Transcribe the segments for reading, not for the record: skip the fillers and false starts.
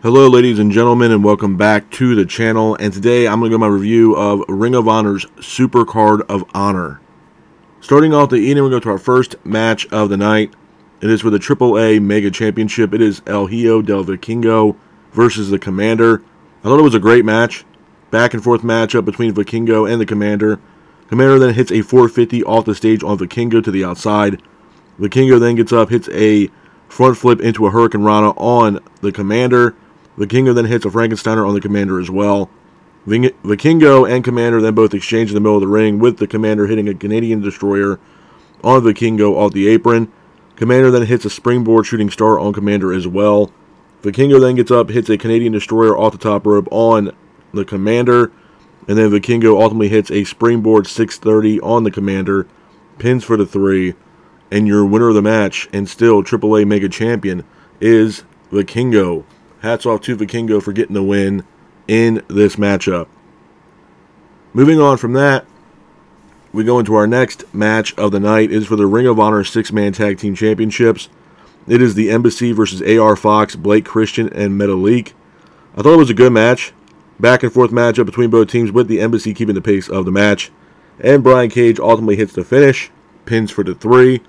Hello ladies and gentlemen, and welcome back to the channel. And today I'm going to go my review of Ring of Honor's Supercard of Honor. Starting off the evening, we'll go to our first match of the night. It is for the AAA Mega Championship. It is El Hijo del Vikingo versus the Commander. I thought it was a great match. Back and forth matchup between Vikingo and the Commander. Commander then hits a 450 off the stage on Vikingo to the outside. Vikingo then gets up, hits a front flip into a Hurricane Rana on the Commander. Vikingo then hits a Frankensteiner on the Commander as well. Vikingo and Commander then both exchange in the middle of the ring, with the Commander hitting a Canadian Destroyer on Vikingo off the apron. Commander then hits a Springboard Shooting Star on Commander as well. Vikingo then gets up, hits a Canadian Destroyer off the top rope on the Commander. And then Vikingo ultimately hits a Springboard 630 on the Commander. Pins for the 3. And your winner of the match, and still AAA Mega Champion, is Vikingo. Hats off to Vikingo for getting the win in this matchup. Moving on from that, we go into our next match of the night. It is for the Ring of Honor 6-Man Tag Team Championships. It is the Embassy versus AR Fox, Blake Christian, and Metalik. I thought it was a good match. Back and forth matchup between both teams, with the Embassy keeping the pace of the match. And Brian Cage ultimately hits the finish. Pins for the 3.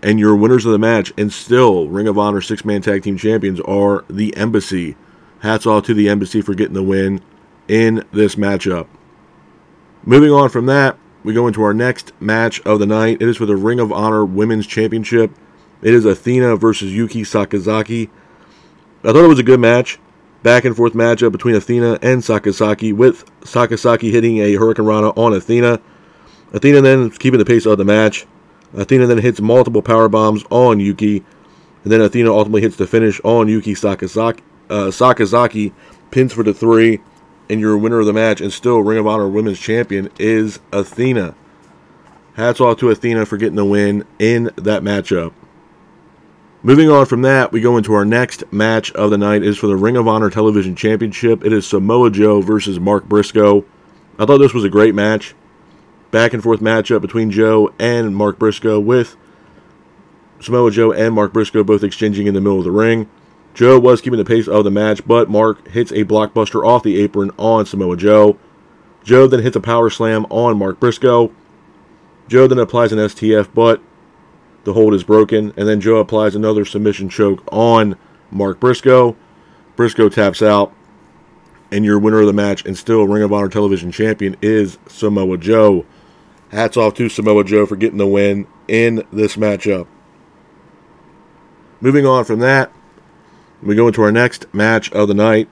And your winners of the match, and still Ring of Honor 6-Man Tag Team Champions, are the Embassy. Hats off to the Embassy for getting the win in this matchup. Moving on from that, we go into our next match of the night. It is for the Ring of Honor Women's Championship. It is Athena versus Yuki Sakazaki. I thought it was a good match. Back and forth matchup between Athena and Sakazaki, with Sakazaki hitting a Hurricane Rana on Athena. Athena then keeping the pace of the match. Athena then hits multiple power bombs on Yuki, and then Athena ultimately hits the finish on Yuki Sakazaki. Sakazaki pins for the 3, and your winner of the match, and still Ring of Honor Women's Champion, is Athena. Hats off to Athena for getting the win in that matchup. Moving on from that, we go into our next match of the night. It is for the Ring of Honor Television Championship. It is Samoa Joe versus Mark Briscoe. I thought this was a great match. Back and forth matchup between Joe and Mark Briscoe, with Samoa Joe and Mark Briscoe both exchanging in the middle of the ring. Joe was keeping the pace of the match, but Mark hits a blockbuster off the apron on Samoa Joe. Joe then hits a power slam on Mark Briscoe. Joe then applies an STF, but the hold is broken, and then Joe applies another submission choke on Mark Briscoe. Briscoe taps out, and your winner of the match, and still Ring of Honor Television Champion, is Samoa Joe. Hats off to Samoa Joe for getting the win in this matchup. Moving on from that, we go into our next match of the night.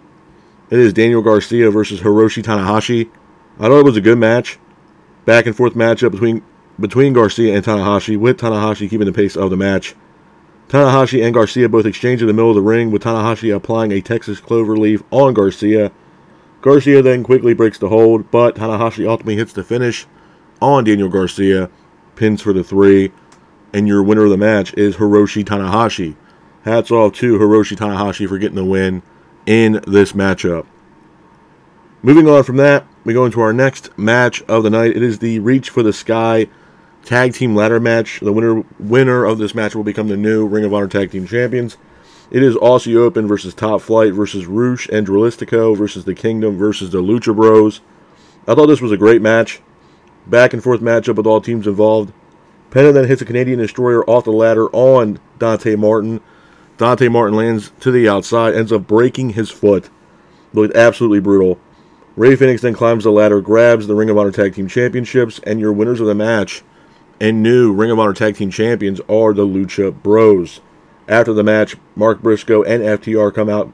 It is Daniel Garcia versus Hiroshi Tanahashi. I thought it was a good match. Back and forth matchup between Garcia and Tanahashi, with Tanahashi keeping the pace of the match. Tanahashi and Garcia both exchange in the middle of the ring, with Tanahashi applying a Texas Cloverleaf on Garcia. Garcia then quickly breaks the hold, but Tanahashi ultimately hits the finish on Daniel Garcia, pins for the 3, and your winner of the match is Hiroshi Tanahashi. Hats off to Hiroshi Tanahashi for getting the win in this matchup. Moving on from that, we go into our next match of the night. It is the Reach for the Sky Tag Team Ladder Match. The winner of this match will become the new Ring of Honor Tag Team Champions. It is Aussie Open versus Top Flight versus Roosh and Dralistico versus the Kingdom versus the Lucha Bros. I thought this was a great match. Back and forth matchup with all teams involved. Penta then hits a Canadian Destroyer off the ladder on Dante Martin. Dante Martin lands to the outside, ends up breaking his foot. Looked absolutely brutal. Rey Fenix then climbs the ladder, grabs the Ring of Honor Tag Team Championships, and your winners of the match and new Ring of Honor Tag Team Champions are the Lucha Bros. After the match, Mark Briscoe and FTR come out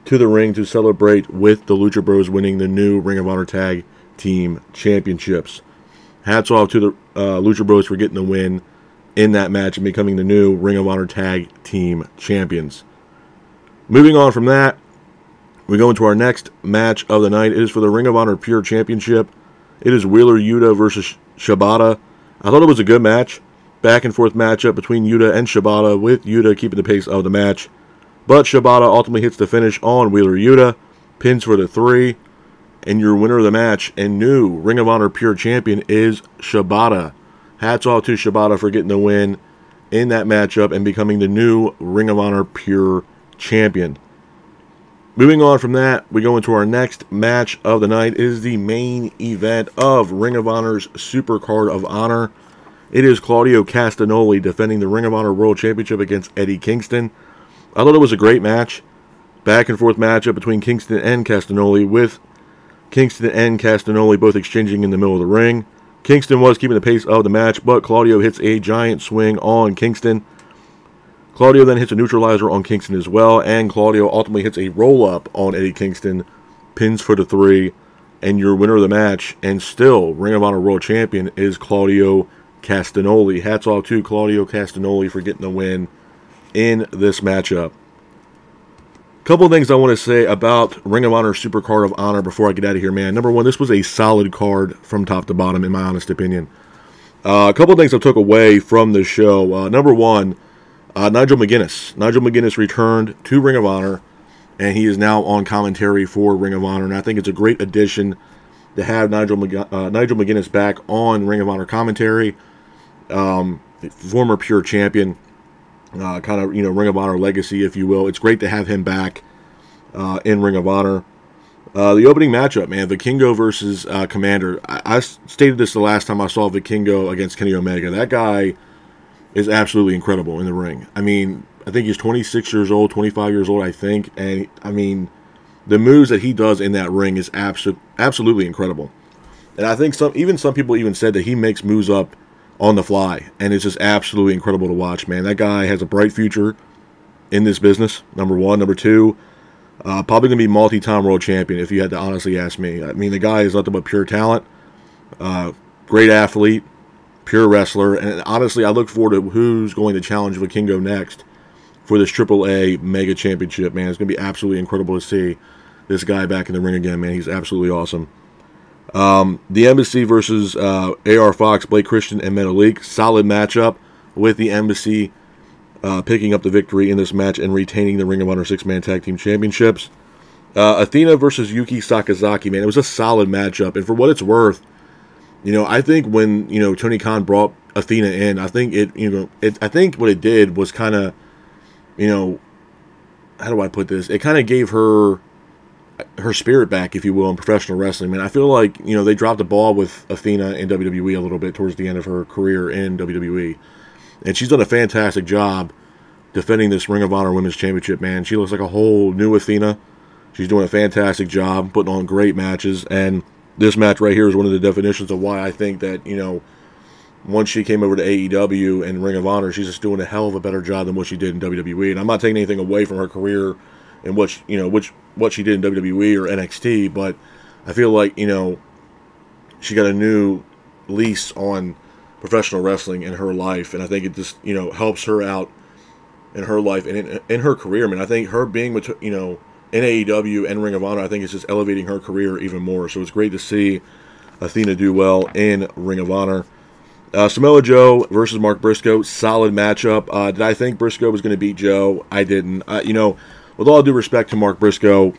to the ring to celebrate, with the Lucha Bros winning the new Ring of Honor Tag Team Championships. Hats off to the Lucha Bros for getting the win in that match and becoming the new Ring of Honor Tag Team Champions. Moving on from that, we go into our next match of the night. It is for the Ring of Honor Pure Championship. It is Wheeler Yuta versus Shibata. I thought it was a good match. Back and forth matchup between Yuta and Shibata, with Yuta keeping the pace of the match. But Shibata ultimately hits the finish on Wheeler Yuta, pins for the 3, and your winner of the match and new Ring of Honor Pure Champion is Shibata. Hats off to Shibata for getting the win in that matchup and becoming the new Ring of Honor Pure Champion. Moving on from that, we go into our next match of the night. It is the main event of Ring of Honor's Supercard of Honor. It is Claudio Castagnoli defending the Ring of Honor World Championship against Eddie Kingston. I thought it was a great match. Back and forth matchup between Kingston and Castagnoli, with Kingston and Castagnoli both exchanging in the middle of the ring. Kingston was keeping the pace of the match, but Claudio hits a giant swing on Kingston. Claudio then hits a neutralizer on Kingston as well, and Claudio ultimately hits a roll-up on Eddie Kingston, pins for the 3, and your winner of the match, and still Ring of Honor World Champion, is Claudio Castagnoli. Hats off to Claudio Castagnoli for getting the win in this matchup. Couple of things I want to say about Ring of Honor Supercard of Honor before I get out of here, man. Number one, this was a solid card from top to bottom, in my honest opinion. A couple of things I took away from the show. Number one, Nigel McGuinness. Nigel McGuinness returned to Ring of Honor, and he is now on commentary for Ring of Honor. And I think it's a great addition to have Nigel McGuinness back on Ring of Honor commentary. Former Pure Champion, kind of, Ring of Honor legacy, if you will. It's great to have him back in Ring of Honor. The opening matchup, man, Vikingo versus Commander. I stated this the last time I saw Vikingo against Kenny Omega. That guy is absolutely incredible in the ring. I mean, I think he's 26 years old, 25 years old, I think. And, I mean, the moves that he does in that ring is absolutely incredible. And I think some people even said that he makes moves up on the fly. And it's just absolutely incredible to watch, man. That guy has a bright future in this business, number one. Number two, probably going to be multi-time world champion, if you had to honestly ask me. I mean, the guy is nothing but pure talent, great athlete, pure wrestler, and honestly, I look forward to who's going to challenge Vikingo next for this AAA Mega Championship, man. It's going to be absolutely incredible to see this guy back in the ring again, man. He's absolutely awesome. The Embassy versus AR Fox, Blake Christian, and Metalik. Solid matchup, with the Embassy picking up the victory in this match and retaining the Ring of Honor 6-Man Tag Team Championships. Athena versus Yuki Sakazaki, man. It was a solid matchup, and for what it's worth, I think when, Tony Khan brought Athena in, I think I think what it did was kind of, how do I put this? It kind of gave her spirit back, if you will, in professional wrestling, man. I feel like, they dropped the ball with Athena in WWE a little bit towards the end of her career in WWE. And she's done a fantastic job defending this Ring of Honor Women's Championship, man. She looks like a whole new Athena. She's doing a fantastic job, putting on great matches, and this match right here is one of the definitions of why I think that, once she came over to AEW and Ring of Honor, she's just doing a hell of a better job than what she did in WWE. And I'm not taking anything away from her career and what she did in WWE or NXT, but I feel like, she got a new lease on professional wrestling in her life, and I think it just, helps her out in her life and in her career. I mean, I think her being with, in AEW and Ring of Honor, I think it's just elevating her career even more. So it's great to see Athena do well in Ring of Honor. Samoa Joe versus Mark Briscoe, solid matchup. Did I think Briscoe was going to beat Joe? I didn't. With all due respect to Mark Briscoe,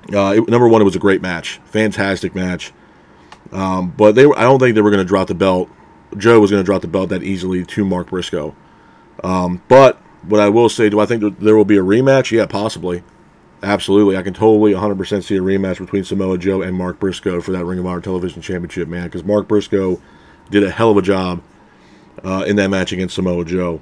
number one, it was a great match, fantastic match. But I don't think they were going to drop the belt. Joe was going to drop the belt that easily to Mark Briscoe. But what I will say, do I think there will be a rematch? Yeah, possibly. Absolutely. I can totally 100% see a rematch between Samoa Joe and Mark Briscoe for that Ring of Honor Television Championship, man, because Mark Briscoe did a hell of a job in that match against Samoa Joe.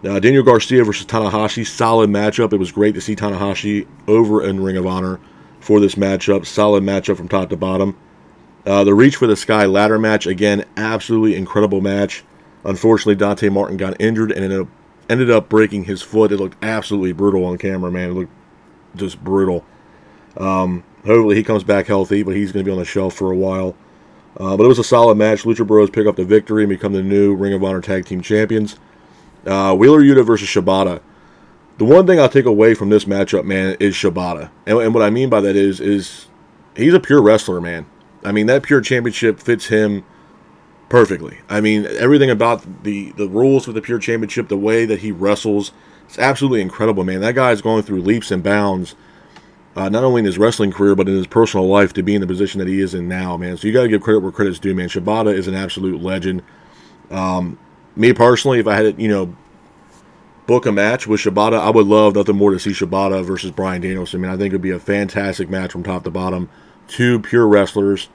Daniel Garcia versus Tanahashi, solid matchup. It was great to see Tanahashi over in Ring of Honor for this matchup. Solid matchup from top to bottom. The Reach for the Sky ladder match, again, absolutely incredible match. Unfortunately, Dante Martin got injured and ended up breaking his foot. It looked absolutely brutal on camera, man. It looked just brutal. Hopefully he comes back healthy, but he's going to be on the shelf for a while. But it was a solid match. Lucha Bros pick up the victory and become the new Ring of Honor Tag Team Champions. Wheeler Yuta versus Shibata. The one thing I'll take away from this matchup, man, is Shibata. And what I mean by that is he's a pure wrestler, man. I mean, that pure championship fits him perfectly. I mean, everything about the rules for the pure championship, the way that he wrestles, it's absolutely incredible, man. That guy's going through leaps and bounds, not only in his wrestling career, but in his personal life to be in the position that he is in now, man. So you got to give credit where credit's due, man. Shibata is an absolute legend. Me personally, if I had, book a match with Shibata, I would love nothing more to see Shibata versus Bryan Danielson. I mean, I think it would be a fantastic match from top to bottom. Two pure wrestlers,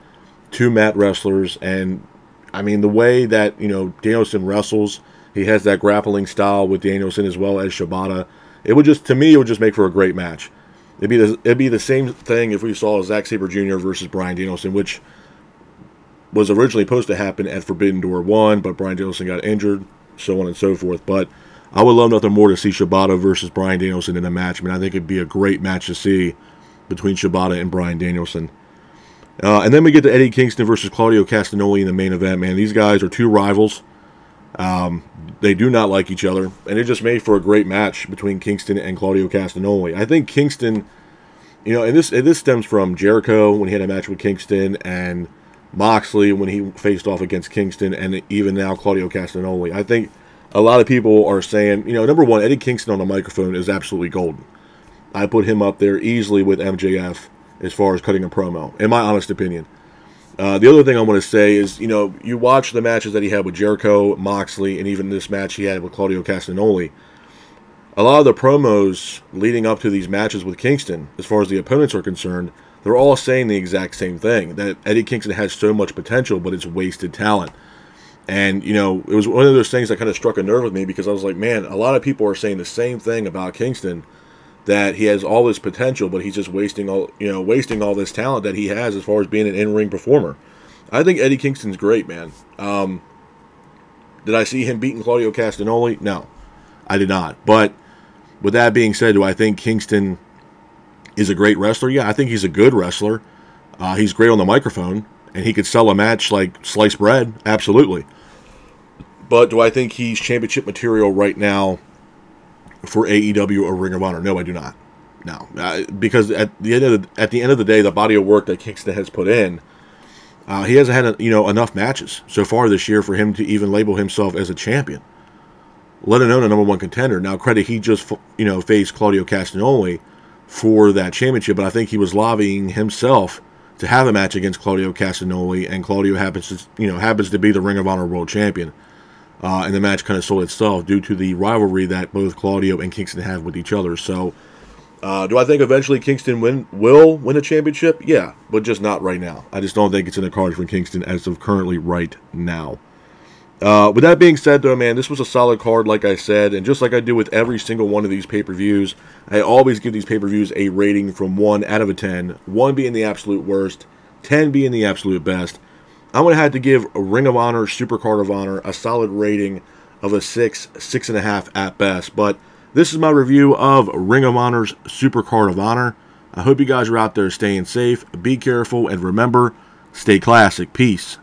two mat wrestlers, and I mean, the way that, you know, Danielson wrestles, he has that grappling style with Danielson as well as Shibata. It would just, to me, it would just make for a great match. It'd be the same thing if we saw Zack Sabre Jr. versus Bryan Danielson, which was originally supposed to happen at Forbidden Door 1, but Bryan Danielson got injured, so on and so forth. But I would love nothing more to see Shibata versus Bryan Danielson in a match. I mean, I think it'd be a great match to see between Shibata and Bryan Danielson. And then we get to Eddie Kingston versus Claudio Castagnoli in the main event. Man, these guys are two rivals. They do not like each other, and it just made for a great match between Kingston and Claudio Castagnoli. I think Kingston, you know, and this stems from Jericho when he had a match with Kingston, and Moxley when he faced off against Kingston, and even now Claudio Castagnoli. I think a lot of people are saying, you know, number one, Eddie Kingston on the microphone is absolutely golden. I put him up there easily with MJF as far as cutting a promo, in my honest opinion. The other thing I want to say is, you know, you watch the matches that he had with Jericho, Moxley, and even this match he had with Claudio Castagnoli. A lot of the promos leading up to these matches with Kingston, as far as the opponents are concerned, they're all saying the exact same thing, that Eddie Kingston has so much potential, but it's wasted talent. And, you know, it was one of those things that kind of struck a nerve with me, because I was like, man, a lot of people are saying the same thing about Kingston, that he has all this potential, but he's just wasting all this talent that he has as far as being an in-ring performer. I think Eddie Kingston's great, man. Did I see him beating Claudio Castagnoli? No, I did not. But with that being said, do I think Kingston is a great wrestler? Yeah, I think he's a good wrestler. He's great on the microphone, and he could sell a match like sliced bread, absolutely. But do I think he's championship material right now for AEW or Ring of Honor? No, I do not. No, because at the end of the day, the body of work that Kingston has put in, he hasn't had enough matches so far this year for him to even label himself as a champion, let alone a number one contender. Now, credit, he just faced Claudio Castagnoli for that championship, but I think he was lobbying himself to have a match against Claudio Castagnoli, and Claudio happens to be the Ring of Honor World Champion. And the match kind of sold itself due to the rivalry that both Claudio and Kingston have with each other. So, do I think eventually Kingston will win a championship? Yeah, but just not right now. I just don't think it's in the cards for Kingston as of currently right now. With that being said, though, man, this was a solid card, like I said, and just like I do with every single one of these pay-per-views, I always give these pay-per-views a rating from 1 out of 10, 1 being the absolute worst, 10 being the absolute best. I'm going to have to give Ring of Honor, Supercard of Honor, a solid rating of a 6, 6.5 at best. But this is my review of Ring of Honor's Supercard of Honor. I hope you guys are out there staying safe, be careful, and remember, stay classic. Peace.